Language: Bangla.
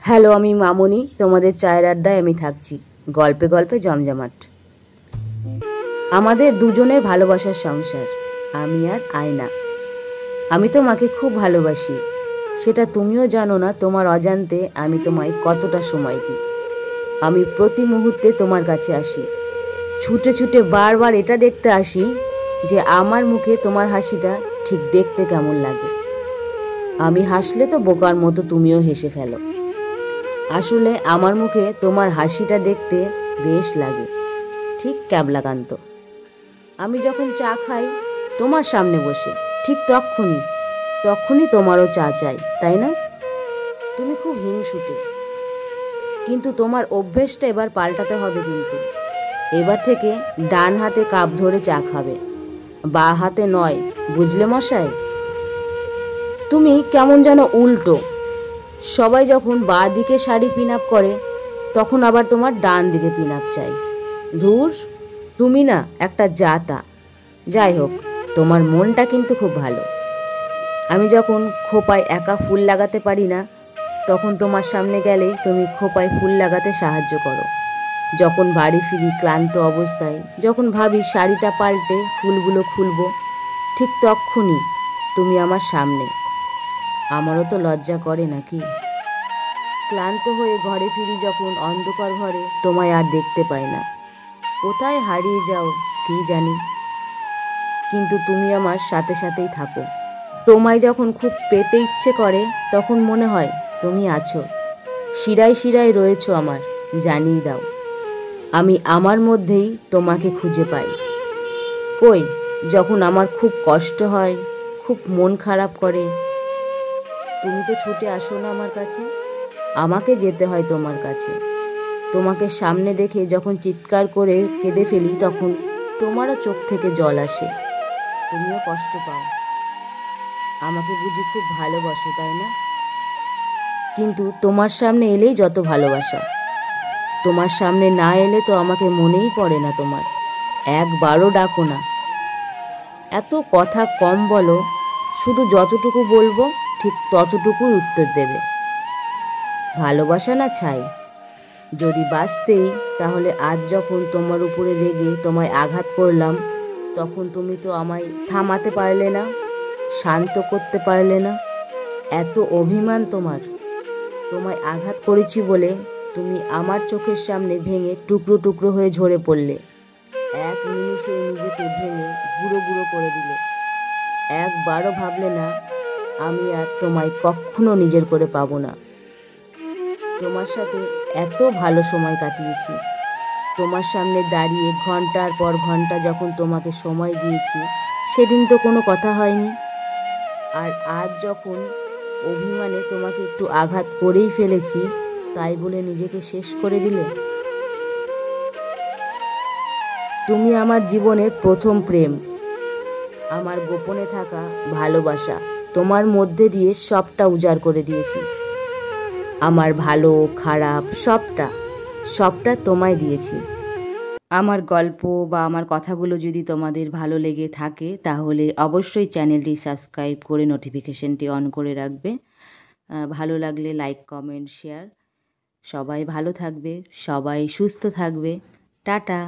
হ্যালো, আমি মামনি। তোমাদের চায়ের আড্ডায় আমি থাকছি। গল্পে গল্পে জমজমাট। আমাদের দুজনের ভালোবাসার সংসার, আমি আর আয়না। আমি তোমাকে খুব ভালোবাসি, সেটা তুমিও জানো না। তোমার অজান্তে আমি তোমায় কতটা সময় দিই। আমি প্রতি মুহূর্তে তোমার কাছে আসি, ছুটে ছুটে বারবার এটা দেখতে আসি যে আমার মুখে তোমার হাসিটা ঠিক দেখতে কেমন লাগে। আমি হাসলে তো বোকার মতো তুমিও হেসে ফেলো। আসলে আমার মুখে তোমার হাসিটা দেখতে বেশ লাগে, ঠিক ক্যাবলাকান্ত। আমি যখন চা খাই তোমার সামনে বসে, ঠিক তখনই তোমারও চা চাই, তাই না? তুমি খুব হিংসুটে, কিন্তু তোমার অভ্যেসটা এবার পাল্টাতে হবে। কিন্তু এবার থেকে ডান হাতে কাপ ধরে চা খাবে, বা হাতে নয়, বুঝলে মশাই? তুমি কেমন যেন উল্টো। সবাই যখন বাঁ দিকে শাড়ি পিন আপ করে, তখন আবার তোমার ডান দিকে পিন আপ চাই। ধুর, তুমি না একটা জাতা। যাই হোক, তোমার মনটা কিন্তু খুব ভালো। আমি যখন খোপায় একা ফুল লাগাতে পারি না, তখন তোমার সামনে গেলেই তুমি খোপায় ফুল লাগাতে সাহায্য করো। যখন বাড়ি ফিরি ক্লান্ত অবস্থায়, যখন ভাবি শাড়িটা পাল্টে ফুলগুলো খুলবো, ঠিক তখনই তুমি আমার সামনে। আমারও তো লজ্জা করে নাকি? ক্লান্ত হয়ে ঘরে ফিরি যখন, অন্ধকার ঘরে তোমায় আর দেখতে পাই না। কোথায় হারিয়ে যাও কি জানি, কিন্তু তুমি আমার সাথে সাথেই থাকো। তোমায় যখন খুব পেতে ইচ্ছে করে, তখন মনে হয় তুমি আছো, শিরায় শিরায় রয়েছো আমার, জানিয়ে দাও। আমি আমার মধ্যেই তোমাকে খুঁজে পাই। কই, যখন আমার খুব কষ্ট হয়, খুব মন খারাপ করে, তুমি তো ছুটে আসো না আমার কাছে। আমাকে যেতে হয় তোমার কাছে। তোমাকে সামনে দেখে যখন চিৎকার করে কেঁদে ফেলি, তখন তোমারও চোখ থেকে জল আসে, তুমিও কষ্ট পাও। আমাকে বুঝি খুব ভালোবাসো, তাই না? কিন্তু তোমার সামনে এলেই যত ভালোবাসা, তোমার সামনে না এলে তো আমাকে মনেই পড়ে না তোমার। একবারও ডাকো না। এত কথা কম বলো, শুধু যতটুকু বলবো ঠিক ততটুকুই উত্তর দেবে। ভালোবাসা না ছাই। যদি বাঁচতেই, তাহলে আজ যখন তোমার উপরে রেগে তোমায় আঘাত করলাম, তখন তুমি তো আমায় থামাতে পারলে না, শান্ত করতে পারলে না। এত অভিমান তোমার। তোমায় আঘাত করেছি বলে তুমি আমার চোখের সামনে ভেঙে টুকরো টুকরো হয়ে ঝরে পড়লে। এক নিমিষে নিজেকে ভেঙে গুঁড়ো গুঁড়ো করে দিলে। একবারও ভাবলে না আমি আর তোমায় কখনো নিজের করে পাবো না। তোমার সাথে এত ভালো সময় কাটিয়েছি, তোমার সামনে দাঁড়িয়ে ঘন্টার পর ঘন্টা যখন তোমাকে সময় দিয়েছি, সেদিন তো কোনো কথা হয়নি। আর আজ যখন অভিমানে তোমাকে একটু আঘাত করেই ফেলেছি, তাই বলে নিজেকে শেষ করে দিলে। তুমি আমার জীবনের প্রথম প্রেম, আমার গোপনে থাকা ভালোবাসা। তোমার মধ্যে দিয়ে সবটা উজাড় করে দিয়েছি। আমার ভালো খারাপ সবটা তোমায় দিয়েছি। আমার গল্প বা আমার কথাগুলো যদি তোমাদের ভালো লেগে থাকে, তাহলে অবশ্যই চ্যানেলটি সাবস্ক্রাইব করে নোটিফিকেশনটি অন করে রাখবে। ভালো লাগলে লাইক, কমেন্ট, শেয়ার। সবাই ভালো থাকবে, সবাই সুস্থ থাকবে। টাটা।